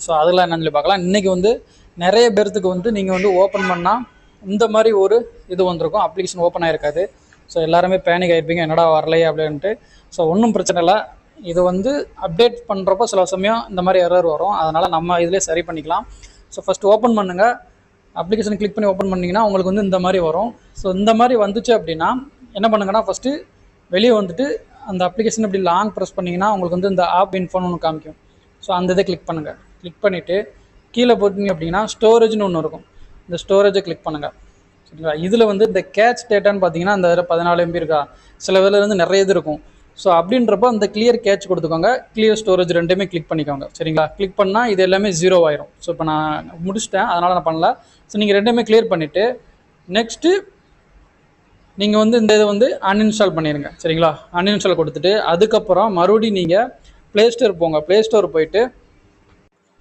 So அதில் என்னன்னு சொல்லி பார்க்கலாம். இன்றைக்கி வந்து நிறைய பேர்த்துக்கு வந்து நீங்கள் வந்து ஓப்பன் பண்ணால் இந்த மாதிரி ஒரு இது வந்திருக்கும், அப்ளிகேஷன் ஓப்பன் ஆகிருக்காது. ஸோ எல்லாருமே பேனிக் ஆகிருப்பீங்க, என்னடா வரலையே அப்படின்ட்டு. ஸோ ஒன்றும் பிரச்சனை இல்லை, இது வந்து அப்டேட் பண்ணுறப்போ சில சமயம் இந்த மாதிரி எரர் வரும், அதனால் நம்ம இதிலே சரி பண்ணிக்கலாம். ஸோ ஃபஸ்ட்டு ஓப்பன் பண்ணுங்கள், அப்ளிகேஷன் கிளிக் பண்ணி ஓப்பன் பண்ணிங்கன்னா உங்களுக்கு வந்து இந்த மாதிரி வரும். ஸோ இந்த மாதிரி வந்துச்சு அப்படின்னா என்ன பண்ணுங்கன்னா, ஃபஸ்ட்டு வெளியே வந்துட்டு அந்த அப்ளிகேஷன் இப்படி லாங் ப்ரெஸ் பண்ணிங்கன்னா உங்களுக்கு வந்து இந்த ஆப் இன்ஃபோன்னு ஒன்று காமிக்கும். ஸோ அந்த இதை கிளிக் பண்ணுங்கள். கிளிக் பண்ணிவிட்டு கீழே போட்டிங்க அப்படின்னா ஸ்டோரேஜ்னு ஒன்று இருக்கும், இந்த ஸ்டோரேஜை கிளிக் பண்ணுங்கள். சரிங்களா? இதில் வந்து இந்த கேட்ச் டேட்டான்னு பார்த்தீங்கன்னா இந்த 14 MB இருக்கா, சில இதில் இருந்து நிறைய இது இருக்கும். ஸோ அப்படின்றப்போ அந்த கிளியர் கேட்ச் கொடுத்துக்கோங்க, கிளியர் ஸ்டோரேஜ் ரெண்டுமே கிளிக் பண்ணிக்கோங்க. சரிங்களா? கிளிக் பண்ணால் இது எல்லாமே 0 ஆயிரும். ஸோ இப்போ நான் முடிச்சிட்டேன், அதனால் நான் பண்ணல. ஸோ நீங்கள் ரெண்டுமே கிளியர் பண்ணிவிட்டு நெக்ஸ்ட்டு நீங்கள் வந்து இந்த இதை வந்து அன்இன்ஸ்டால் பண்ணிடுங்க. சரிங்களா? அன்இன்ஸ்டால் கொடுத்துட்டு அதுக்கப்புறம் மறுபடியும் நீங்கள் ப்ளே ஸ்டோர் போங்க. ப்ளே ஸ்டோர் போயிட்டு